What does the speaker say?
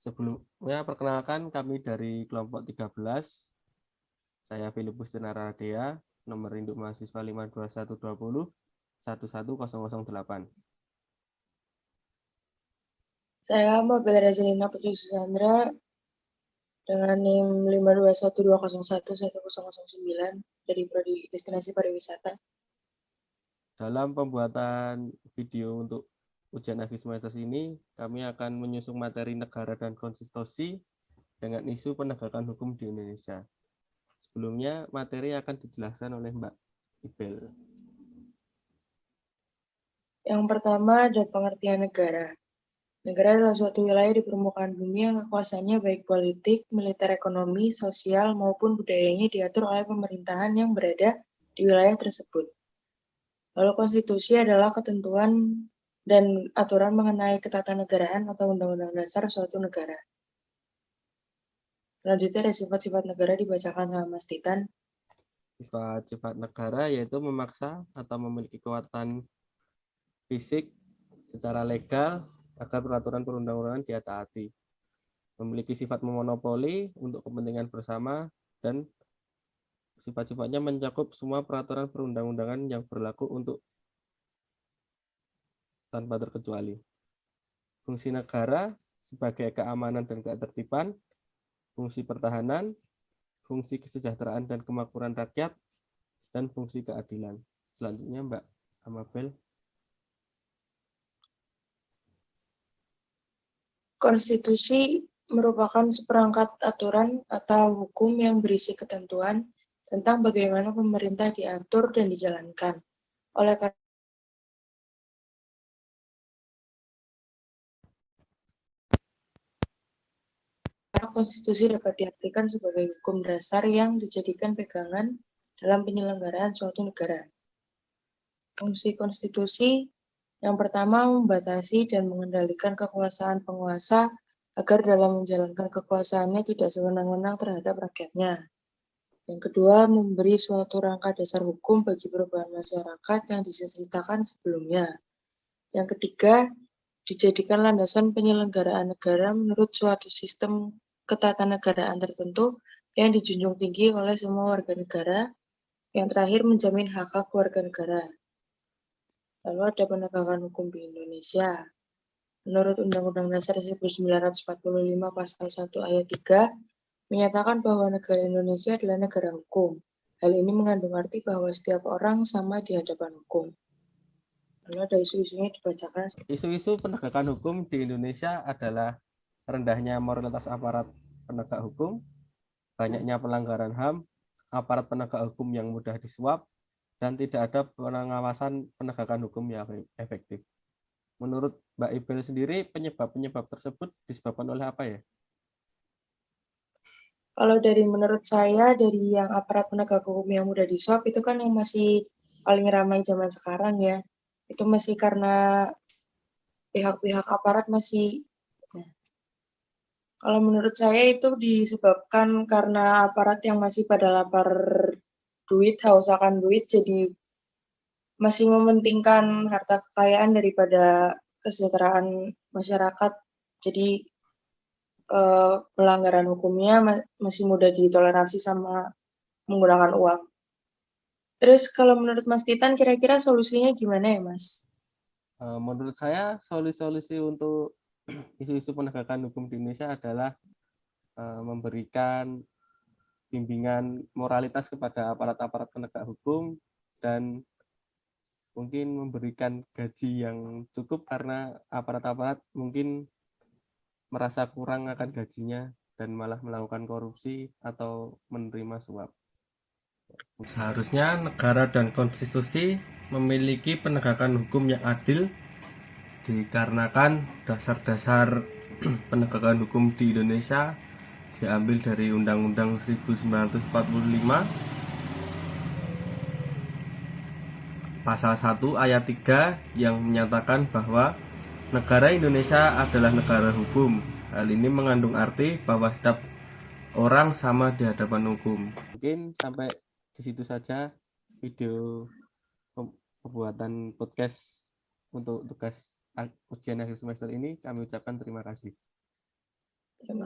Sebelumnya perkenalkan kami dari kelompok 13. Saya Filipus Tenaradea, nomor induk mahasiswa 52120 11008. Saya Mabel Razalina Putri Susandra dengan NIM 52120110009 dari Prodi Destinasi Pariwisata. Dalam pembuatan video untuk ujian akhir semester ini, kami akan menyusun materi negara dan konstitusi dengan isu penegakan hukum di Indonesia. Sebelumnya, materi akan dijelaskan oleh Mbak Ibel. Yang pertama ada pengertian negara. Negara adalah suatu wilayah di permukaan bumi yang kekuasaannya baik politik, militer, ekonomi, sosial, maupun budayanya diatur oleh pemerintahan yang berada di wilayah tersebut. Lalu konstitusi adalah ketentuan dan aturan mengenai ketatanegaraan atau undang-undang dasar suatu negara. Selanjutnya ada sifat-sifat negara dibacakan sama Mas Titan. Sifat-sifat negara yaitu memaksa atau memiliki kekuatan fisik secara legal agar peraturan perundang-undangan ditaati. Memiliki sifat memonopoli untuk kepentingan bersama dan sifat-sifatnya mencakup semua peraturan perundang-undangan yang berlaku untuk tanpa terkecuali. Fungsi negara sebagai keamanan dan ketertiban, fungsi pertahanan, fungsi kesejahteraan dan kemakmuran rakyat, dan fungsi keadilan. Selanjutnya Mbak Amabel. Konstitusi merupakan seperangkat aturan atau hukum yang berisi ketentuan tentang bagaimana pemerintah diatur dan dijalankan. Oleh karena konstitusi dapat diartikan sebagai hukum dasar yang dijadikan pegangan dalam penyelenggaraan suatu negara. Fungsi konstitusi yang pertama membatasi dan mengendalikan kekuasaan penguasa agar dalam menjalankan kekuasaannya tidak sewenang-wenang terhadap rakyatnya. Yang kedua, memberi suatu rangka dasar hukum bagi perubahan masyarakat yang dicita-citakan sebelumnya. Yang ketiga, dijadikan landasan penyelenggaraan negara menurut suatu sistem ketatanegaraan tertentu yang dijunjung tinggi oleh semua warga negara. Yang terakhir, menjamin hak-hak warga negara. Lalu ada penegakan hukum di Indonesia. Menurut Undang-Undang Dasar 1945 Pasal 1 Ayat 3, menyatakan bahwa negara Indonesia adalah negara hukum. Hal ini mengandung arti bahwa setiap orang sama di hadapan hukum. Lalu ada isu-isunya dibacakan. Isu-isu penegakan hukum di Indonesia adalah rendahnya moralitas aparat penegak hukum, banyaknya pelanggaran HAM, aparat penegak hukum yang mudah disuap, dan tidak ada pengawasan penegakan hukum yang efektif. Menurut Mbak Ibel sendiri, penyebab-penyebab tersebut disebabkan oleh apa ya? Kalau menurut saya, dari yang aparat penegak hukum yang mudah disuap, itu kan yang masih paling ramai zaman sekarang ya. Itu masih karena pihak-pihak aparat masih. Nah, kalau menurut saya itu disebabkan karena aparat yang masih pada lapar duit, haus akan duit, jadi masih mementingkan harta kekayaan daripada kesejahteraan masyarakat. Jadi pelanggaran hukumnya masih mudah ditoleransi sama menggunakan uang. Terus kalau menurut Mas Titan, kira-kira solusinya gimana ya, Mas? Menurut saya, solusi-solusi untuk isu-isu penegakan hukum di Indonesia adalah memberikan bimbingan moralitas kepada aparat-aparat penegak hukum dan mungkin memberikan gaji yang cukup karena aparat-aparat mungkin merasa kurang akan gajinya dan malah melakukan korupsi atau menerima suap. Seharusnya negara dan konstitusi memiliki penegakan hukum yang adil dikarenakan dasar-dasar penegakan hukum di Indonesia diambil dari Undang-Undang 1945 Pasal 1 Ayat 3 yang menyatakan bahwa negara Indonesia adalah negara hukum. Hal ini mengandung arti bahwa setiap orang sama di hadapan hukum. Mungkin sampai di situ saja video pembuatan podcast untuk tugas ujian akhir semester ini. Kami ucapkan terima kasih. Terima